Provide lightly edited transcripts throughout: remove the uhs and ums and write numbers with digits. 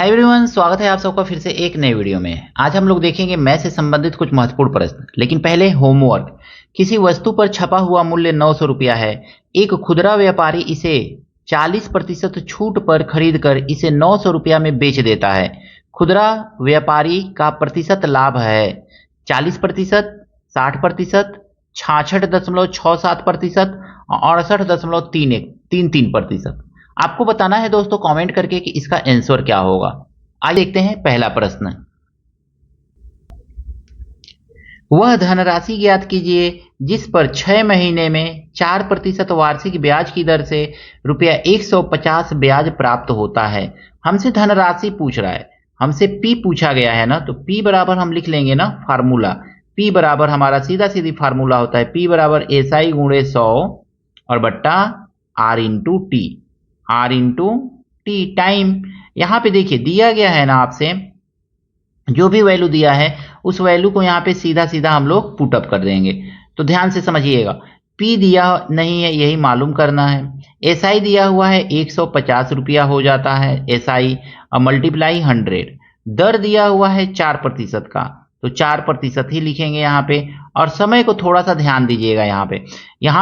Hi everyone, स्वागत है आप सबका फिर से एक नए वीडियो में। आज हम लोग देखेंगे मैथ से संबंधित कुछ महत्वपूर्ण प्रश्न। लेकिन पहले होमवर्क। किसी वस्तु पर छपा हुआ मूल्य 900 रुपया है। एक खुदरा व्यापारी इसे 40% छूट पर खरीदकर इसे 900 रुपया में बेच देता है। खुदरा व्यापारी का प्रतिशत लाभ है 40%, 60%, 66.67% और 68.33%। आपको बताना है दोस्तों कमेंट करके कि इसका आंसर क्या होगा। आइए देखते हैं पहला प्रश्न। वह धनराशि ज्ञात कीजिए जिस पर 6 महीने में 4% वार्षिक ब्याज की दर से रुपया 150 ब्याज प्राप्त होता है। हमसे धनराशि पूछ रहा है, हमसे P पूछा गया है ना, तो P बराबर हम लिख लेंगे ना फार्मूला। P बराबर हमारा सीधा सीधी फार्मूला होता है P बराबर SI गुणे 100 और बट्टा R into T. R into T time. यहाँ पे देखिए दिया गया है ना, आपसे जो भी वैल्यू दिया है उस वैल्यू को यहाँ पे सीधा सीधा हम लोग पुटअप कर देंगे। तो ध्यान से समझिएगा, P दिया नहीं है यही मालूम करना है। SI दिया हुआ है 150 रुपया हो जाता है SI और मल्टीप्लाई 100। दर दिया हुआ है 4% का, तो 4% ही लिखेंगे यहाँ पे। और समय को थोड़ा सा ध्यान दीजिएगा, यहाँ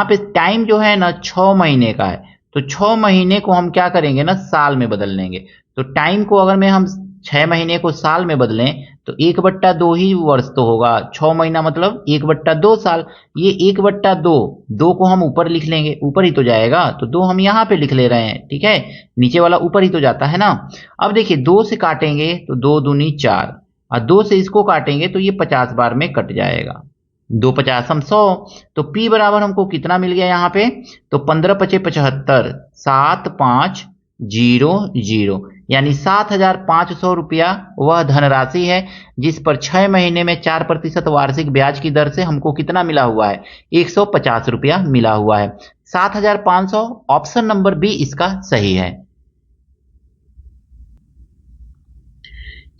पे टाइम जो है ना 6 महीने का है, तो 6 महीने को हम क्या करेंगे ना साल में बदल लेंगे। तो टाइम को अगर हम 6 महीने को साल में बदलें तो 1/2 ही वर्ष तो होगा। 6 महीना मतलब 1/2 साल। ये 1/2 दो को हम ऊपर लिख लेंगे, ऊपर ही तो जाएगा, तो 2 हम यहाँ पे लिख ले रहे हैं, ठीक है। नीचे वाला ऊपर ही तो जाता है ना। अब देखिए 2 से काटेंगे तो 2 दूनी 4 और 2 से इसको काटेंगे तो ये 50 बार में कट जाएगा। 2 50 हम 100। तो P बराबर हमको कितना मिल गया यहाँ पे, तो 15 पचे 75, 7500 यानी 7500 रुपया वह धनराशि है जिस पर 6 महीने में 4% वार्षिक ब्याज की दर से हमको कितना मिला हुआ है, 150 रुपया मिला हुआ है। 7500 ऑप्शन नंबर बी इसका सही है।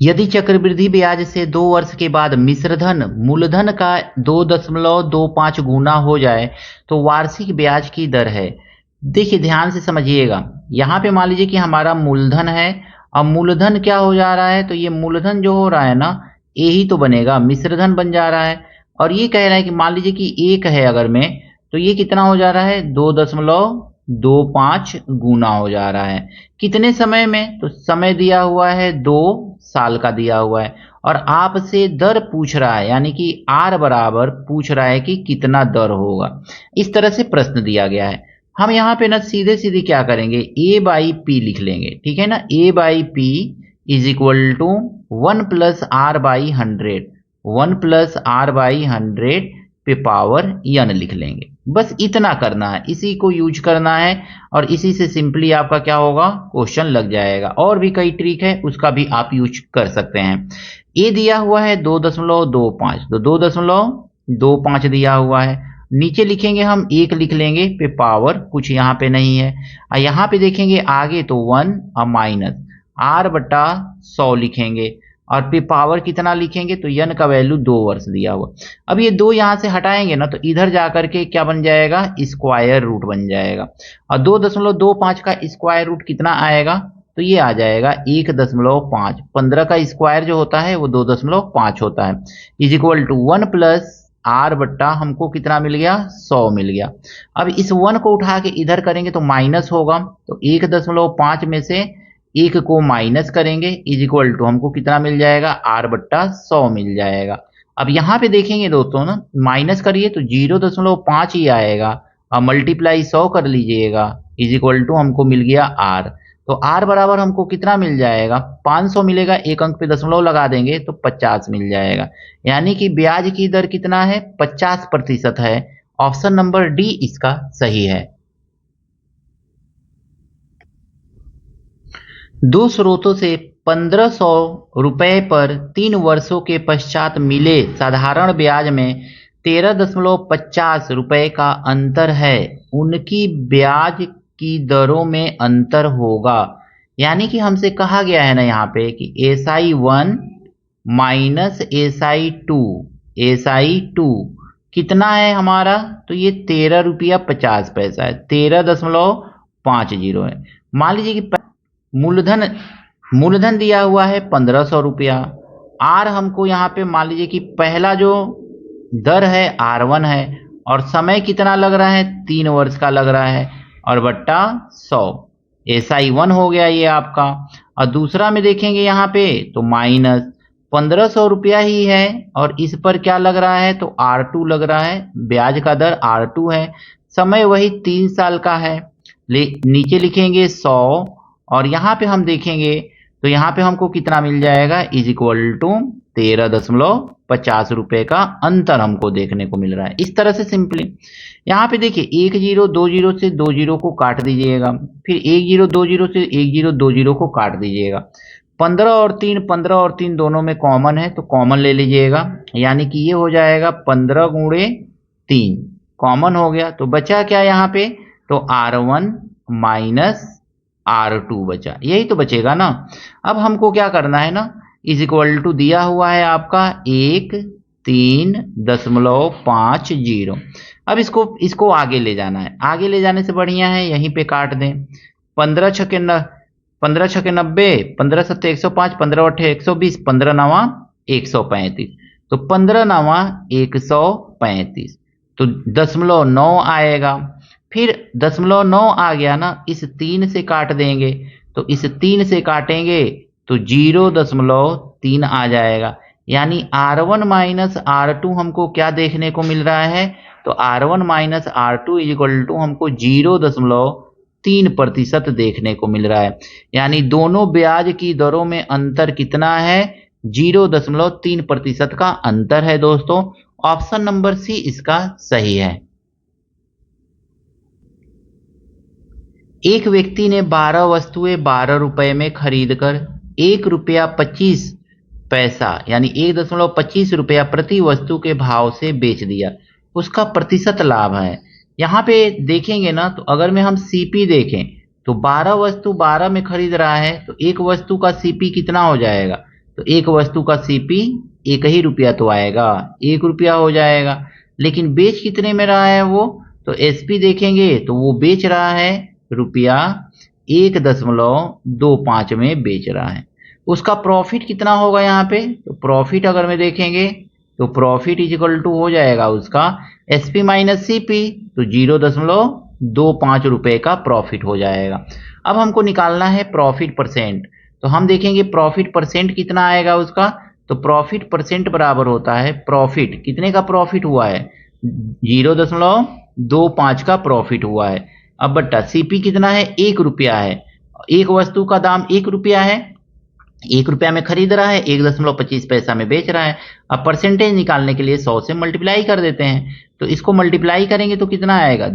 यदि चक्रवृद्धि ब्याज से 2 वर्ष के बाद मिश्रधन मूलधन का 2.25 गुना हो जाए तो वार्षिक ब्याज की दर है। देखिए ध्यान से समझिएगा, यहाँ पे मान लीजिए कि हमारा मूलधन है और मूलधन क्या हो जा रहा है, तो ये मूलधन जो हो रहा है ना ये ही तो बनेगा, मिश्रधन बन जा रहा है। और ये कह रहा है कि मान लीजिए कि 1 है अगर में, तो ये कितना हो जा रहा है 2.25 गुना हो जा रहा है। कितने समय में, तो समय दिया हुआ है 2 साल का दिया हुआ है और आपसे दर पूछ रहा है, यानी कि R बराबर पूछ रहा है कि कितना दर होगा। इस तरह से प्रश्न दिया गया है। हम यहाँ पे ना सीधे सीधे क्या करेंगे, A/P लिख लेंगे, ठीक है ना। A/P is equal to 1 + R/100, 1 + R/100 पे पावर n लिख लेंगे। बस इतना करना है, इसी को यूज करना है और इसी से सिंपली आपका क्या होगा, क्वेश्चन लग जाएगा। और भी कई ट्रिक है, उसका भी आप यूज कर सकते हैं। A दिया हुआ है 2.25, तो 2.25 दिया हुआ है। नीचे लिखेंगे हम 1 लिख लेंगे पे पावर, कुछ यहाँ पे नहीं है। और यहाँ पे देखेंगे आगे तो 1 और माइनस R/100 लिखेंगे और पे पावर कितना लिखेंगे, तो n का वैल्यू 2 वर्ष दिया हुआ। अब ये 2 यहाँ से हटाएंगे ना तो इधर जाकर के क्या बन जाएगा, स्क्वायर रूट बन जाएगा। और 2.25 का स्क्वायर रूट कितना आएगा, तो ये आ जाएगा 1.5। 15 का स्क्वायर जो होता है वो 2.5 होता है, इज इक्वल टू 1 + R/, हमको कितना मिल गया, 100 मिल गया। अब इस 1 को उठा के इधर करेंगे तो माइनस होगा, तो 1.5 में से 1 को माइनस करेंगे, इज इक्वल टू हमको कितना मिल जाएगा, R/100 मिल जाएगा। अब यहाँ पे देखेंगे दोस्तों ना, माइनस करिए तो 0.5 ही आएगा और मल्टीप्लाई 100 कर लीजिएगा, इज इक्वल टू हमको मिल गया R। तो R बराबर हमको कितना मिल जाएगा, 500 मिलेगा, एक अंक पे दशमलव लगा देंगे तो 50 मिल जाएगा। यानी कि ब्याज की दर कितना है, 50% है। ऑप्शन नंबर डी इसका सही है। 2 स्रोतों से 1500 रुपए पर 3 वर्षों के पश्चात मिले साधारण ब्याज में 13.50 रुपए का अंतर है, उनकी ब्याज की दरों में अंतर होगा। यानी कि हमसे कहा गया है ना यहाँ पे कि SI1 माइनस SI2, SI2 कितना है हमारा, तो ये 13 रुपया 50 पैसा है, 13.50 है। मान लीजिए कि मूलधन मूलधन दिया हुआ है 1500 रुपया। आर हमको यहाँ पे मान लीजिए कि पहला जो दर है R1 है और समय कितना लग रहा है 3 वर्ष का लग रहा है और बट्टा 100 SI1 हो गया ये आपका। और दूसरा में देखेंगे यहाँ पे तो माइनस 1500 रुपया ही है और इस पर क्या लग रहा है तो R2 लग रहा है, ब्याज का दर R2 है, समय वही 3 साल का है। नीचे लिखेंगे 100 और यहाँ पे हम देखेंगे तो यहाँ पे हमको कितना मिल जाएगा इज इक्वल टू 13.50 रुपए का अंतर हमको देखने को मिल रहा है। इस तरह से सिंपली यहाँ पे देखिए 1 जीरो 2 जीरो से 2 जीरो को काट दीजिएगा, फिर 1 जीरो 2 जीरो से 1 जीरो 2 जीरो को काट दीजिएगा। 15 और 3 दोनों में कॉमन है तो कॉमन ले लीजिएगा, यानी कि ये हो जाएगा 15 गुणे 3 कॉमन हो गया। तो बचा क्या यहाँ पे तो R1 माइनस R2 बचा, यही तो बचेगा ना। अब हमको क्या करना है ना, इज इक्वल टू दिया हुआ है आपका 13.50। अब इसको आगे ले जाना है, आगे ले जाने से बढ़िया है यहीं पे काट दें। 15 छके 90, 15 सत्ते 105, 15 अट्ठे 120, 15 नवा 135, तो 15 नवा 135, तो 0.9 आएगा। फिर 0.9 आ गया ना, इस 3 से काट देंगे, तो इस 3 से काटेंगे तो 0.3 आ जाएगा, यानी R1 माइनस R2 हमको क्या देखने को मिल रहा है तो R1 minus R2 equal to हमको 0.3% देखने को मिल रहा है। यानी दोनों ब्याज की दरों में अंतर कितना है 0.3% का अंतर है दोस्तों। ऑप्शन नंबर सी इसका सही है। एक व्यक्ति ने 12 वस्तुएं 12 रुपए में खरीदकर 1 रुपया 25 पैसा यानी 1.25 रुपया प्रति वस्तु के भाव से बेच दिया, उसका प्रतिशत लाभ है। यहाँ पे देखेंगे ना तो अगर में हम सीपी देखें तो 12 वस्तु 12 में खरीद रहा है तो एक वस्तु का सीपी कितना हो जाएगा तो एक वस्तु का सीपी 1 ही रुपया तो आएगा, 1 रुपया हो जाएगा। लेकिन बेच कितने में रहा है वो तो एसपी देखेंगे तो वो बेच रहा है रुपया 1.25 में बेच रहा है। उसका प्रॉफिट कितना होगा यहाँ पे तो प्रॉफिट अगर में देखेंगे तो प्रॉफिट इज इक्वल टू हो जाएगा उसका एसपी माइनस सीपी, तो 0.25 रुपए का प्रॉफिट हो जाएगा। अब हमको निकालना है प्रॉफिट परसेंट, तो हम देखेंगे प्रॉफिट परसेंट कितना आएगा उसका तो प्रॉफिट परसेंट बराबर होता है प्रॉफिट कितने का प्रॉफिट हुआ है 0.25 का प्रॉफिट हुआ है। अब बट्टा सीपी कितना है 1 रुपया है, एक वस्तु का दाम 1 रुपया है, 1 रुपया में खरीद रहा है 1.25 पैसा में बेच रहा है। अब परसेंटेज निकालने के लिए 100 से मल्टीप्लाई कर देते हैं, तो इसको मल्टीप्लाई करेंगे तो कितना आएगा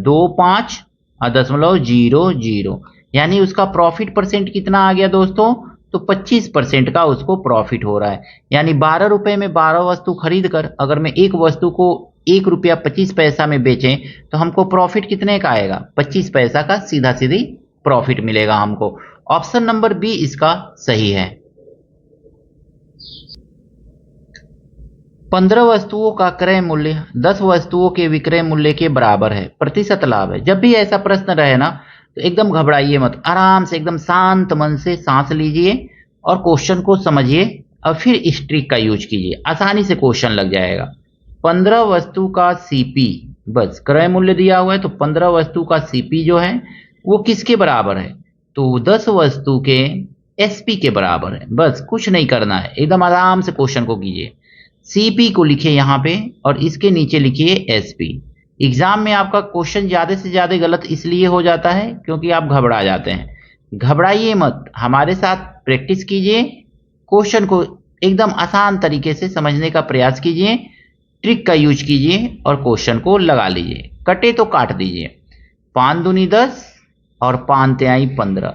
25.00, यानी उसका प्रॉफिट परसेंट कितना आ गया दोस्तों तो 25% का उसको प्रॉफिट हो रहा है। यानी 12 रुपए में 12 वस्तु खरीद कर अगर मैं एक वस्तु को 1 रुपया 25 पैसा में बेचें तो हमको प्रॉफिट कितने का आएगा 25 पैसा का सीधा सीधी प्रॉफिट मिलेगा हमको। ऑप्शन नंबर बी इसका सही है। 15 वस्तुओं का क्रय मूल्य 10 वस्तुओं के विक्रय मूल्य के बराबर है, प्रतिशत लाभ है। जब भी ऐसा प्रश्न रहे ना तो एकदम घबराइए मत, आराम से एकदम शांत मन से सांस लीजिए और क्वेश्चन को समझिए और फिर इस ट्रिक का यूज कीजिए, आसानी से क्वेश्चन लग जाएगा। 15 वस्तु का सीपी, बस क्रय मूल्य दिया हुआ है तो 15 वस्तु का सीपी जो है वो किसके बराबर है तो 10 वस्तु के एसपी के बराबर है। बस कुछ नहीं करना है, एकदम आराम से क्वेश्चन को कीजिए। सीपी को लिखिए यहाँ पे और इसके नीचे लिखिए एसपी। एग्जाम में आपका क्वेश्चन ज़्यादा से ज़्यादा गलत इसलिए हो जाता है क्योंकि आप घबरा जाते हैं। घबराइए मत, हमारे साथ प्रैक्टिस कीजिए, क्वेश्चन को एकदम आसान तरीके से समझने का प्रयास कीजिए, ट्रिक का यूज कीजिए और क्वेश्चन को लगा लीजिए। कटे तो काट दीजिए, 5 दूनी 10 और 5 तिहाई 15,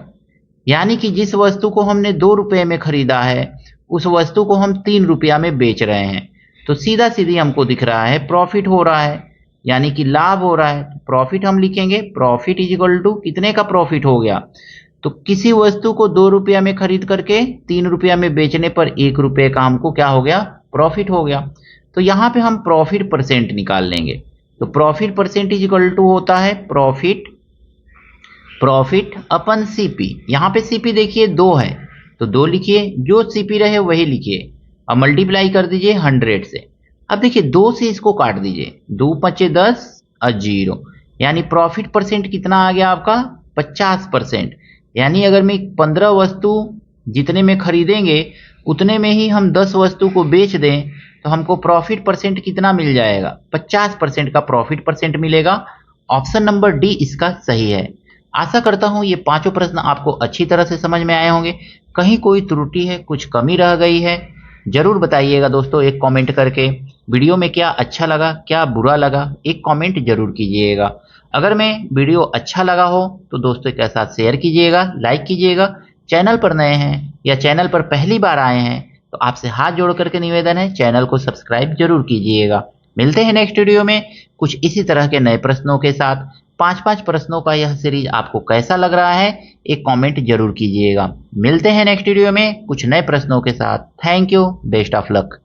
यानी कि जिस वस्तु को हमने 2 रुपये में खरीदा है उस वस्तु को हम 3 रुपया में बेच रहे हैं, तो सीधा सीधी हमको दिख रहा है प्रॉफिट हो रहा है, यानी कि लाभ हो रहा है। प्रॉफिट हम लिखेंगे प्रॉफिट इज इक्वल टू कितने का प्रॉफिट हो गया तो किसी वस्तु को 2 रुपया में खरीद करके 3 रुपया में बेचने पर 1 रुपये का हमको क्या हो गया प्रॉफिट हो गया। तो यहाँ पे हम प्रॉफिट परसेंट निकाल लेंगे, तो profit percent is equal to होता है प्रॉफिट अपन सीपी। यहाँ पे सीपी देखिए 2 है तो 2 लिखिए, जो सीपी रहे वही लिखिए और मल्टीप्लाई कर दीजिए 100 से। अब देखिए 2 से इसको काट दीजिए, 2 पचे 10 और 0, यानी प्रॉफिट परसेंट कितना आ गया आपका 50%। यानी अगर मैं 15 वस्तु जितने में खरीदेंगे उतने में ही हम 10 वस्तु को बेच दें तो हमको प्रॉफिट परसेंट कितना मिल जाएगा, 50% का प्रॉफिट परसेंट मिलेगा। ऑप्शन नंबर डी इसका सही है। आशा करता हूं ये पांचों प्रश्न आपको अच्छी तरह से समझ में आए होंगे। कहीं कोई त्रुटि है, कुछ कमी रह गई है, जरूर बताइएगा दोस्तों एक कमेंट करके। वीडियो में क्या अच्छा लगा, क्या बुरा लगा, एक कमेंट जरूर कीजिएगा। अगर मैं वीडियो अच्छा लगा हो तो दोस्तों के साथ शेयर कीजिएगा, लाइक कीजिएगा। चैनल पर नए हैं या चैनल पर पहली बार आए हैं तो आपसे हाथ जोड़ करके निवेदन है, चैनल को सब्सक्राइब जरूर कीजिएगा। मिलते हैं नेक्स्ट वीडियो में कुछ इसी तरह के नए प्रश्नों के साथ। 5-5 प्रश्नों का यह सीरीज आपको कैसा लग रहा है, एक कमेंट जरूर कीजिएगा। मिलते हैं नेक्स्ट वीडियो में कुछ नए प्रश्नों के साथ। Thank you, best of luck.